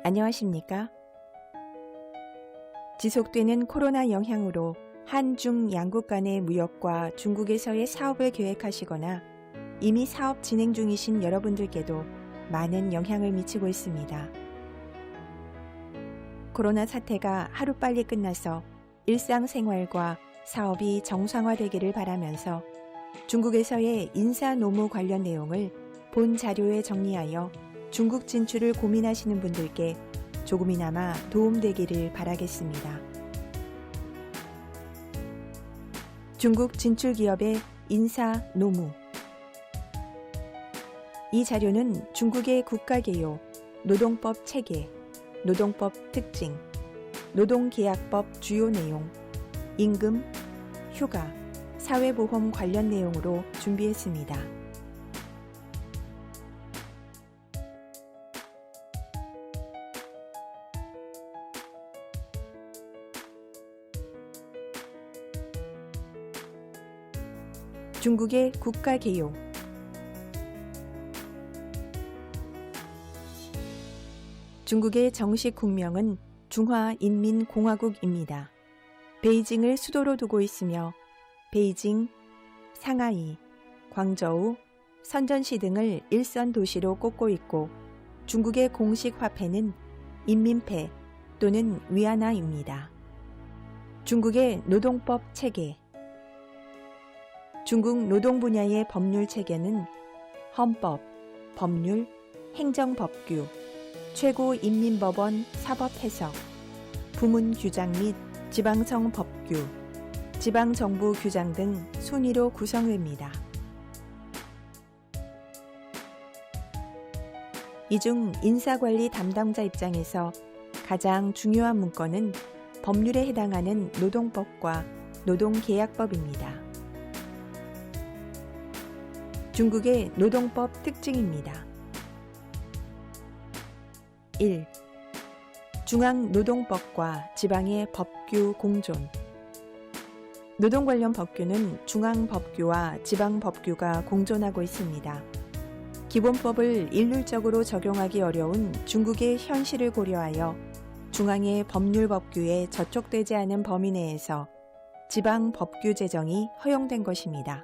안녕하십니까? 지속되는 코로나 영향으로 한중 양국 간의 무역과 중국에서의 사업을 계획하시거나 이미 사업 진행 중이신 여러분들께도 많은 영향을 미치고 있습니다. 코로나 사태가 하루빨리 끝나서 일상생활과 사업이 정상화되기를 바라면서 중국에서의 인사노무 관련 내용을 본 자료에 정리하여 중국 진출을 고민하시는 분들께 조금이나마 도움되기를 바라겠습니다. 중국 진출 기업의 인사노무. 이 자료는 중국의 국가개요, 노동법 체계, 노동법 특징, 노동계약법 주요 내용, 임금, 휴가, 사회보험 관련 내용으로 준비했습니다. 중국의 국가개요. 중국의 정식 국명은 중화인민공화국입니다. 베이징을 수도로 두고 있으며 베이징, 상하이, 광저우, 선전시 등을 일선 도시로 꼽고 있고 중국의 공식 화폐는 인민폐 또는 위안화입니다. 중국의 노동법 체계. 중국 노동 분야의 법률 체계는 헌법, 법률, 행정법규, 최고인민법원 사법해석, 부문규장 및 지방청 법규, 지방정부 규장 등 순위로 구성됩니다. 이 중 인사관리 담당자 입장에서 가장 중요한 문건은 법률에 해당하는 노동법과 노동계약법입니다. 중국의 노동법 특징입니다. 1. 중앙노동법과 지방의 법규 공존. 노동 관련 법규는 중앙법규와 지방법규가 공존하고 있습니다. 기본법을 일률적으로 적용하기 어려운 중국의 현실을 고려하여 중앙의 법률법규에 저촉되지 않은 범위 내에서 지방법규 제정이 허용된 것입니다.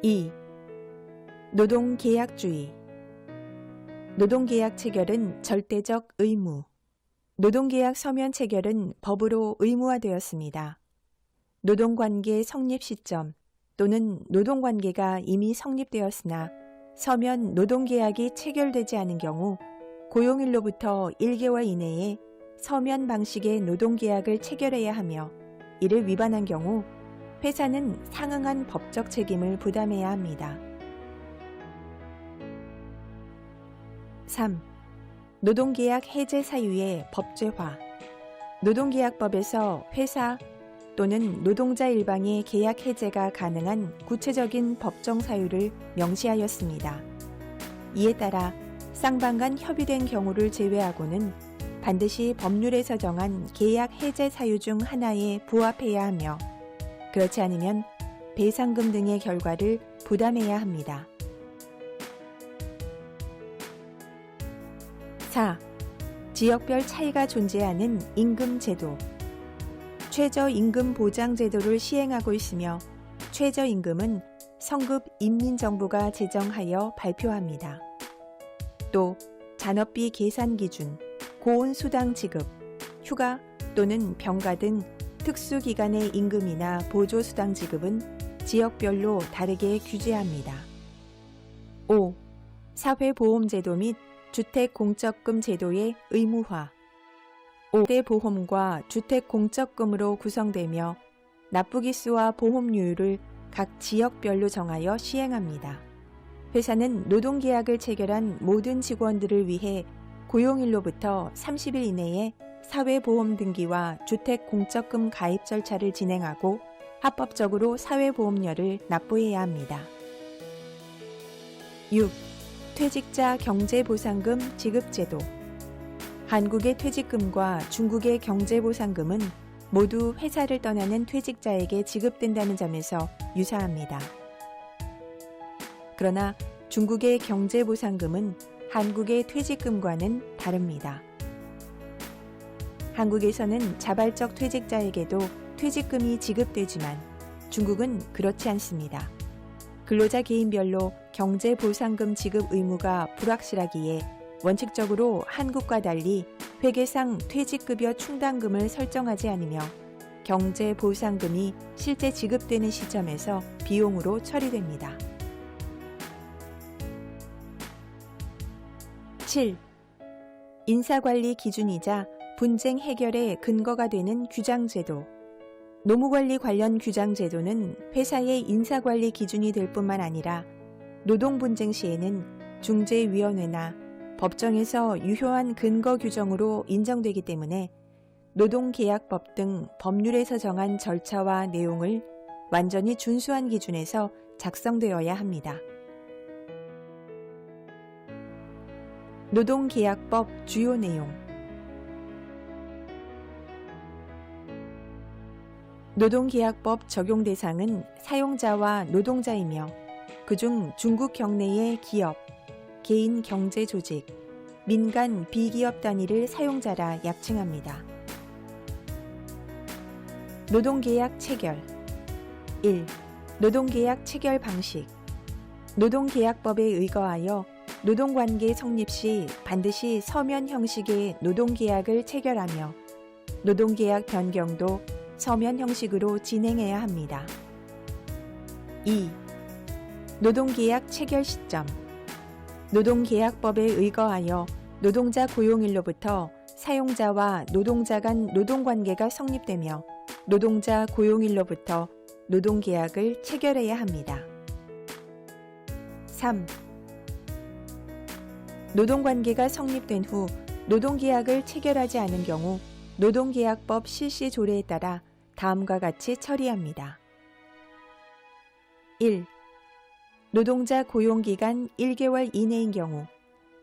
2. 노동계약주의. 노동계약 체결은 절대적 의무. 노동계약 서면 체결은 법으로 의무화되었습니다. 노동관계 성립 시점 또는 노동관계가 이미 성립되었으나 서면 노동계약이 체결되지 않은 경우 고용일로부터 1개월 이내에 서면 방식의 노동계약을 체결해야 하며 이를 위반한 경우 회사는 상응한 법적 책임을 부담해야 합니다. 3. 노동계약 해제 사유의 법제화. 노동계약법에서 회사 또는 노동자 일방의 계약 해제가 가능한 구체적인 법정 사유를 명시하였습니다. 이에 따라 쌍방 간 협의된 경우를 제외하고는 반드시 법률에서 정한 계약 해제 사유 중 하나에 부합해야 하며 그렇지 않으면 배상금 등의 결과를 부담해야 합니다. 4. 지역별 차이가 존재하는 임금제도. 최저임금보장제도를 시행하고 있으며 최저임금은 성급 인민정부가 제정하여 발표합니다. 또 잔업비 계산 기준, 고온수당 지급, 휴가 또는 병가 등 특수기간의 임금이나 보조수당 지급은 지역별로 다르게 규제합니다. 5. 사회보험제도 및 주택공적금 제도의 의무화. 5대 보험과 주택공적금으로 구성되며 납부기수와 보험료율을 각 지역별로 정하여 시행합니다. 회사는 노동계약을 체결한 모든 직원들을 위해 고용일로부터 30일 이내에 사회보험 등기와 주택공적금 가입 절차를 진행하고 합법적으로 사회보험료를 납부해야 합니다. 6. 퇴직자 경제보상금 지급제도. 한국의 퇴직금과 중국의 경제보상금은 모두 회사를 떠나는 퇴직자에게 지급된다는 점에서 유사합니다. 그러나 중국의 경제보상금은 한국의 퇴직금과는 다릅니다. 한국에서는 자발적 퇴직자에게도 퇴직금이 지급되지만 중국은 그렇지 않습니다. 근로자 개인별로 경제보상금 지급 의무가 불확실하기에 원칙적으로 한국과 달리 회계상 퇴직급여 충당금을 설정하지 않으며 경제보상금이 실제 지급되는 시점에서 비용으로 처리됩니다. 7. 인사관리 기준이자 분쟁 해결의 근거가 되는 규장제도. 노무관리 관련 규장제도는 회사의 인사관리 기준이 될 뿐만 아니라 노동분쟁 시에는 중재위원회나 법정에서 유효한 근거 규정으로 인정되기 때문에 노동계약법 등 법률에서 정한 절차와 내용을 완전히 준수한 기준에서 작성되어야 합니다. 노동계약법 주요 내용. 노동계약법 적용 대상은 사용자와 노동자이며 그중 중국 경내의 기업, 개인 경제조직, 민간 비기업 단위를 사용자라 약칭합니다. 노동계약 체결. 1. 노동계약 체결 방식. 노동계약법에 의거하여 노동관계 성립 시 반드시 서면 형식의 노동계약을 체결하며 노동계약 변경도 서면 형식으로 진행해야 합니다. 2. 노동계약 체결 시점. 노동계약법에 의거하여 노동자 고용일로부터 사용자와 노동자 간 노동관계가 성립되며 노동자 고용일로부터 노동계약을 체결해야 합니다. 3. 노동관계가 성립된 후 노동계약을 체결하지 않은 경우 노동계약법 실시 조례에 따라 다음과 같이 처리합니다. 1. 노동자 고용기간 1개월 이내인 경우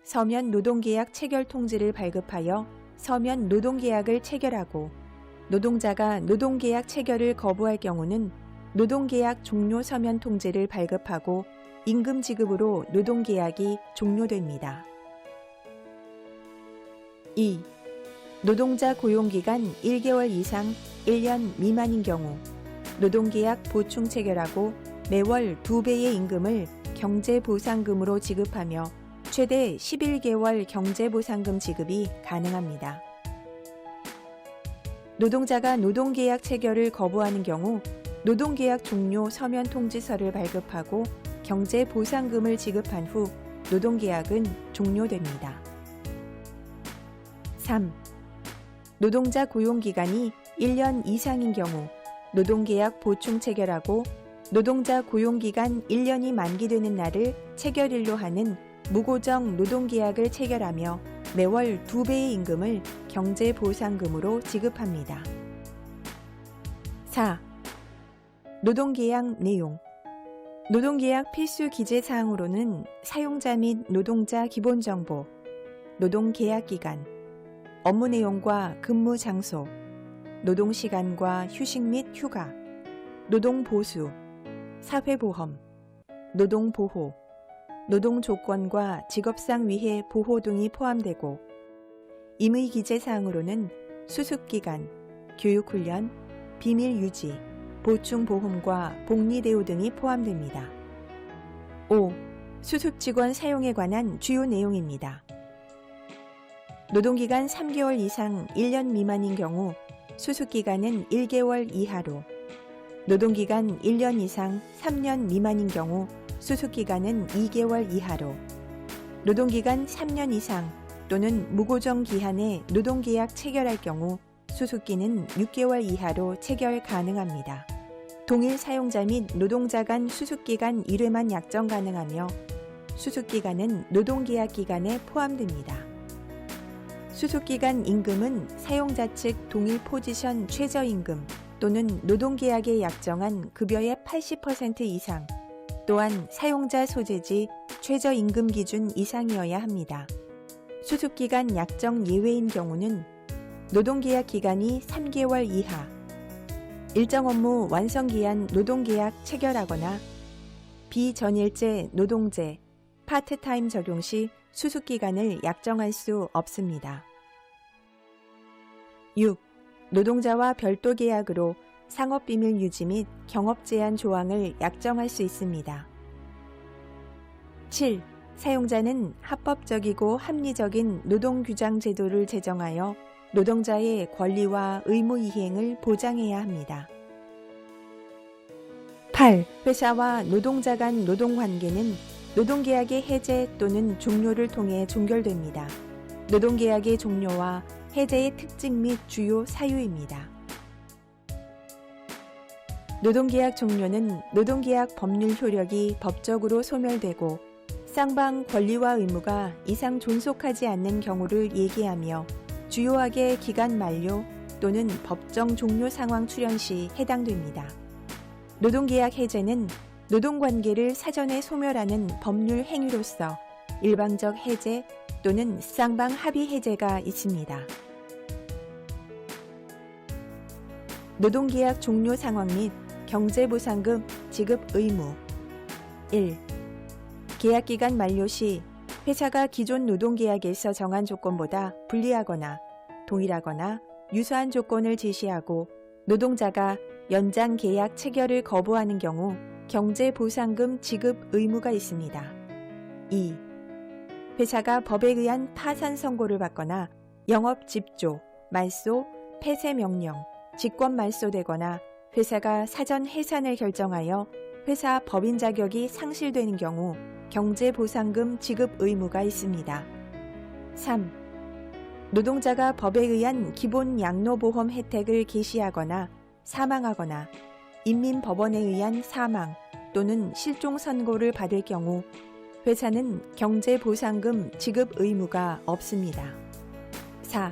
서면 노동계약 체결 통지를 발급하여 서면 노동계약을 체결하고 노동자가 노동계약 체결을 거부할 경우는 노동계약 종료 서면 통지를 발급하고 임금 지급으로 노동계약이 종료됩니다. 2. 노동자 고용기간 1개월 이상 1년 미만인 경우 노동계약 보충 체결하고 매월 2배의 임금을 경제보상금으로 지급하며 최대 11개월 경제보상금 지급이 가능합니다. 노동자가 노동계약 체결을 거부하는 경우 노동계약 종료 서면 통지서를 발급하고 경제보상금을 지급한 후 노동계약은 종료됩니다. 3. 노동자 고용기간이 1년 이상인 경우 노동계약 보충 체결하고 노동자 고용기간 1년이 만기되는 날을 체결일로 하는 무고정 노동계약을 체결하며 매월 2배의 임금을 경제보상금으로 지급합니다. 4. 노동계약 내용. 노동계약 필수 기재사항으로는 사용자 및 노동자 기본정보, 노동계약기간, 업무 내용과 근무 장소, 노동시간과 휴식 및 휴가, 노동보수, 사회보험, 노동보호, 노동조건과 직업상 위해 보호 등이 포함되고 임의 기재사항으로는 수습기간, 교육훈련, 비밀유지, 보충보험과 복리대우 등이 포함됩니다. 5. 수습직원 사용에 관한 주요 내용입니다. 노동기간 3개월 이상 1년 미만인 경우 수습기간은 1개월 이하로, 노동기간 1년 이상 3년 미만인 경우 수습기간은 2개월 이하로, 노동기간 3년 이상 또는 무고정 기한에 노동계약 체결할 경우 수습기는 6개월 이하로 체결 가능합니다. 동일 사용자 및 노동자 간 수습기간 1회만 약정 가능하며 수습기간은 노동계약 기간에 포함됩니다. 수습기간 임금은 사용자 측 동일 포지션 최저임금 또는 노동계약에 약정한 급여의 80% 이상, 또한 사용자 소재지 최저임금 기준 이상이어야 합니다. 수습기간 약정 예외인 경우는 노동계약 기간이 3개월 이하, 일정 업무 완성기한 노동계약 체결하거나 비전일제 노동제, 파트타임 적용 시 수습기간을 약정할 수 없습니다. 6. 노동자와 별도 계약으로 상업비밀 유지 및 경업 제한 조항을 약정할 수 있습니다. 7. 사용자는 합법적이고 합리적인 노동규정 제도를 제정하여 노동자의 권리와 의무 이행을 보장해야 합니다. 8. 회사와 노동자 간 노동관계는 노동계약의 해제 또는 종료를 통해 종결됩니다. 노동계약의 종료와 해제의 특징 및 주요 사유입니다. 노동계약 종료는 노동계약 법률 효력이 법적으로 소멸되고 쌍방 권리와 의무가 이상 존속하지 않는 경우를 얘기하며 주요하게 기간 만료 또는 법정 종료 상황 출현 시 해당됩니다. 노동계약 해제는 노동관계를 사전에 소멸하는 법률 행위로서 일방적 해제 또는 쌍방 합의 해제가 있습니다. 노동계약 종료 상황 및 경제보상금 지급 의무 1. 계약기간 만료 시 회사가 기존 노동계약에서 정한 조건보다 불리하거나 동일하거나 유사한 조건을 제시하고 노동자가 연장 계약 체결을 거부하는 경우 경제보상금 지급 의무가 있습니다. 2. 회사가 법에 의한 파산 선고를 받거나 영업 집조, 말소, 폐쇄 명령, 직권 말소되거나 회사가 사전 해산을 결정하여 회사 법인 자격이 상실되는 경우 경제보상금 지급 의무가 있습니다. 3. 노동자가 법에 의한 기본 양로보험 혜택을 개시하거나 사망하거나 인민법원에 의한 사망 또는 실종 선고를 받을 경우 회사는 경제보상금 지급 의무가 없습니다. 4.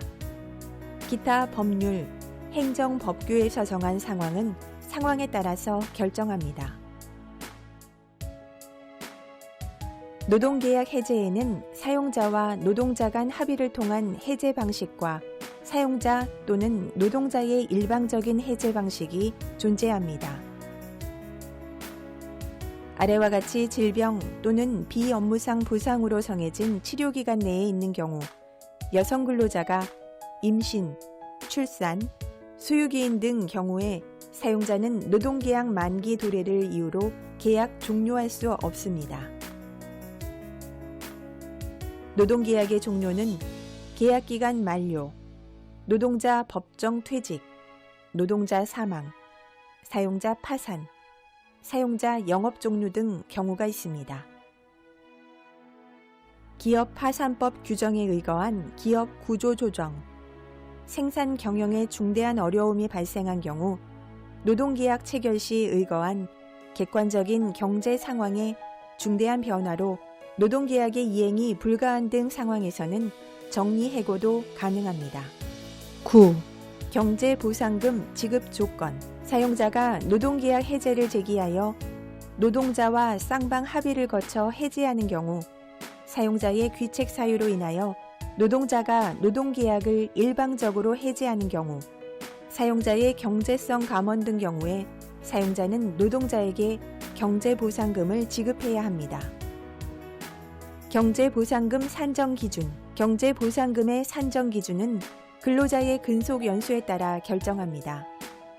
기타 법률, 행정법규에서 정한 상황은 상황에 따라서 결정합니다. 노동계약 해제에는 사용자와 노동자 간 합의를 통한 해제 방식과 사용자 또는 노동자의 일방적인 해제 방식이 존재합니다. 아래와 같이 질병 또는 비업무상 부상으로 정해진 치료기간 내에 있는 경우 여성 근로자가 임신, 출산, 수유기인 등 경우에 사용자는 노동계약 만기 도래를 이유로 계약 종료할 수 없습니다. 노동계약의 종료는 계약기간 만료, 노동자 법정 퇴직, 노동자 사망, 사용자 파산, 사용자 영업 종료 등 경우가 있습니다. 기업 파산법 규정에 의거한 기업 구조 조정, 생산 경영에 중대한 어려움이 발생한 경우 노동계약 체결 시 의거한 객관적인 경제 상황에 중대한 변화로 노동계약의 이행이 불가한 등 상황에서는 정리해고도 가능합니다. 9. 경제보상금 지급 조건. 사용자가 노동계약 해제를 제기하여 노동자와 쌍방 합의를 거쳐 해지하는 경우 사용자의 귀책 사유로 인하여 노동자가 노동계약을 일방적으로 해지하는 경우 사용자의 경제성 감원 등 경우에 사용자는 노동자에게 경제보상금을 지급해야 합니다. 경제보상금 산정 기준. 경제보상금의 산정 기준은 근로자의 근속 연수에 따라 결정합니다.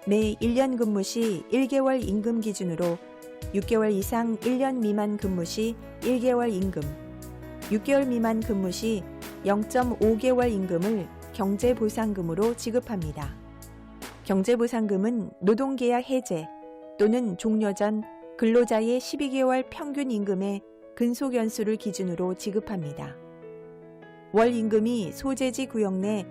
매 1년 근무 시 1개월 임금 기준으로 6개월 이상 1년 미만 근무 시 1개월 임금, 6개월 미만 근무 시 0.5개월 임금을 경제보상금으로 지급합니다. 경제보상금은 노동계약 해제 또는 종료 전 근로자의 12개월 평균 임금의 근속 연수를 기준으로 지급합니다. 월 임금이 소재지 구역 내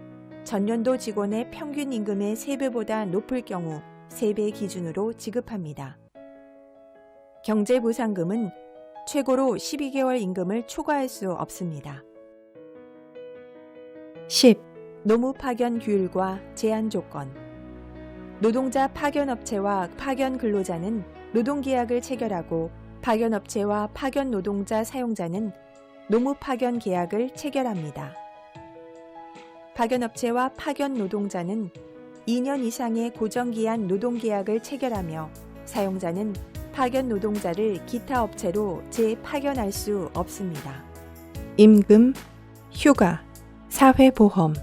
전년도 직원의 평균 임금의 3배보다 높을 경우 3배 기준으로 지급합니다. 경제보상금은 최고로 12개월 임금을 초과할 수 없습니다. 10. 노무 파견 규율과 제한 조건. 노동자 파견업체와 파견 근로자는 노동계약을 체결하고 파견업체와 파견 노동자 사용자는 노무 파견 계약을 체결합니다. 파견업체와 파견 노동자는 2년 이상의 고정기한 노동계약을 체결하며 사용자는 파견 노동자를 기타 업체로 재파견할 수 없습니다. 임금, 휴가, 사회보험.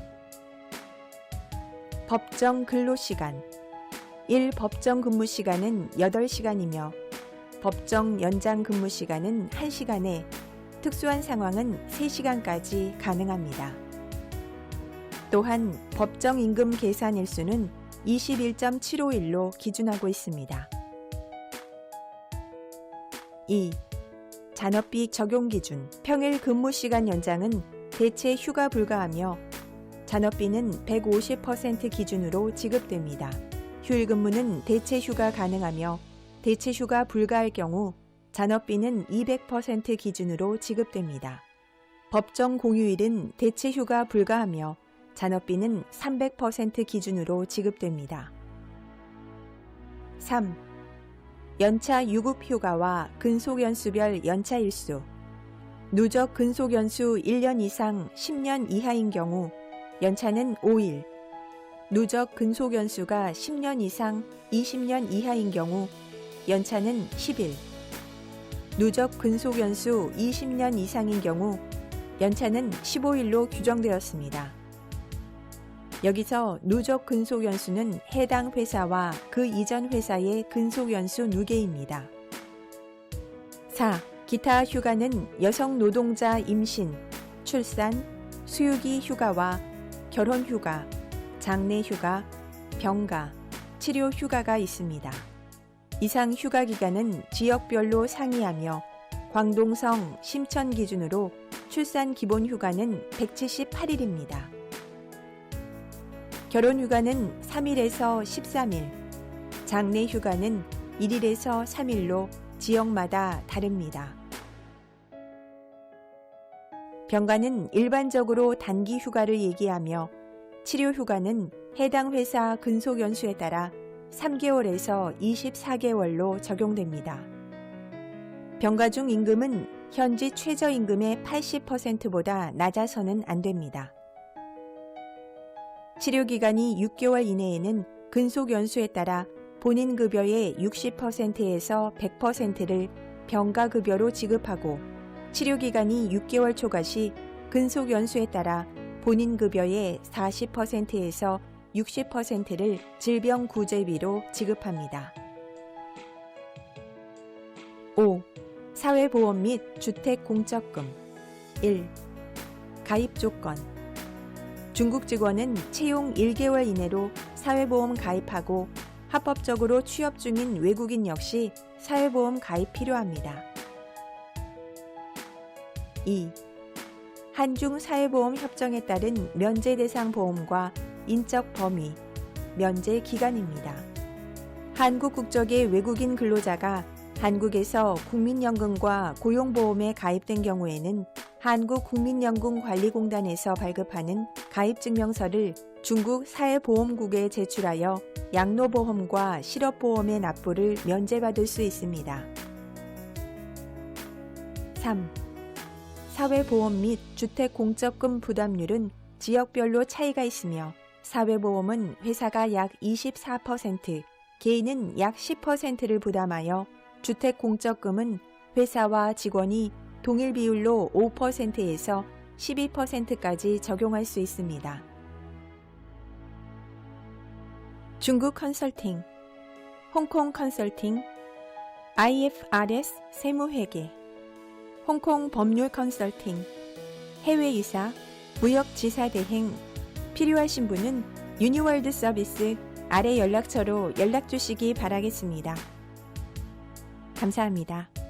법정 근로시간. 1. 법정 근무시간은 8시간이며 법정 연장 근무시간은 1시간에 특수한 상황은 3시간까지 가능합니다. 또한 법정 임금 계산 일수는 21.751로 기준하고 있습니다. 2. 잔업비 적용 기준. 평일 근무시간 연장은 대체 휴가 불가하며 잔업비는 150% 기준으로 지급됩니다. 휴일 근무는 대체 휴가 가능하며 대체 휴가 불가할 경우 잔업비는 200% 기준으로 지급됩니다. 법정 공휴일은 대체 휴가 불가하며 잔업비는 300% 기준으로 지급됩니다. 3. 연차 유급 휴가와 근속연수별 연차 일수. 누적 근속연수 1년 이상 10년 이하인 경우 연차는 5일, 누적 근속연수가 10년 이상 20년 이하인 경우 연차는 10일, 누적 근속연수 20년 이상인 경우 연차는 15일로 규정되었습니다. 여기서 누적 근속연수는 해당 회사와 그 이전 회사의 근속연수 누계입니다. 4. 기타 휴가는 여성 노동자 임신, 출산, 수유기 휴가와 결혼 휴가, 장례 휴가, 병가, 치료 휴가가 있습니다. 이상 휴가 기간은 지역별로 상이하며 광동성, 심천 기준으로 출산 기본 휴가는 178일입니다. 결혼 휴가는 3일에서 13일, 장례 휴가는 1일에서 3일로 지역마다 다릅니다. 병가는 일반적으로 단기 휴가를 얘기하며 치료 휴가는 해당 회사 근속연수에 따라 3개월에서 24개월로 적용됩니다. 병가 중 임금은 현지 최저임금의 80%보다 낮아서는 안 됩니다. 치료기간이 6개월 이내에는 근속연수에 따라 본인 급여의 60%에서 100%를 병가급여로 지급하고 치료기간이 6개월 초과 시 근속연수에 따라 본인 급여의 40%에서 60%를 질병구제비로 지급합니다. 5. 사회보험 및 주택공적금. 1. 가입 조건. 중국 직원은 채용 1개월 이내로 사회보험 가입하고 합법적으로 취업 중인 외국인 역시 사회보험 가입 필요합니다. 2. 한중 사회보험 협정에 따른 면제 대상 보험과 인적 범위, 면제 기간입니다. 한국 국적의 외국인 근로자가 한국에서 국민연금과 고용보험에 가입된 경우에는 한국국민연금관리공단에서 발급하는 가입증명서를 중국 사회보험국에 제출하여 양로보험과 실업보험의 납부를 면제받을 수 있습니다. 3. 사회보험 및 주택공적금 부담률은 지역별로 차이가 있으며 사회보험은 회사가 약 24%, 개인은 약 10%를 부담하여 주택공적금은 회사와 직원이 동일 비율로 5%에서 12%까지 적용할 수 있습니다. 중국 컨설팅, 홍콩 컨설팅, IFRS 세무회계, 홍콩 법률 컨설팅, 해외이사, 무역지사 대행, 필요하신 분은 유니월드 서비스 아래 연락처로 연락 주시기 바라겠습니다. 감사합니다.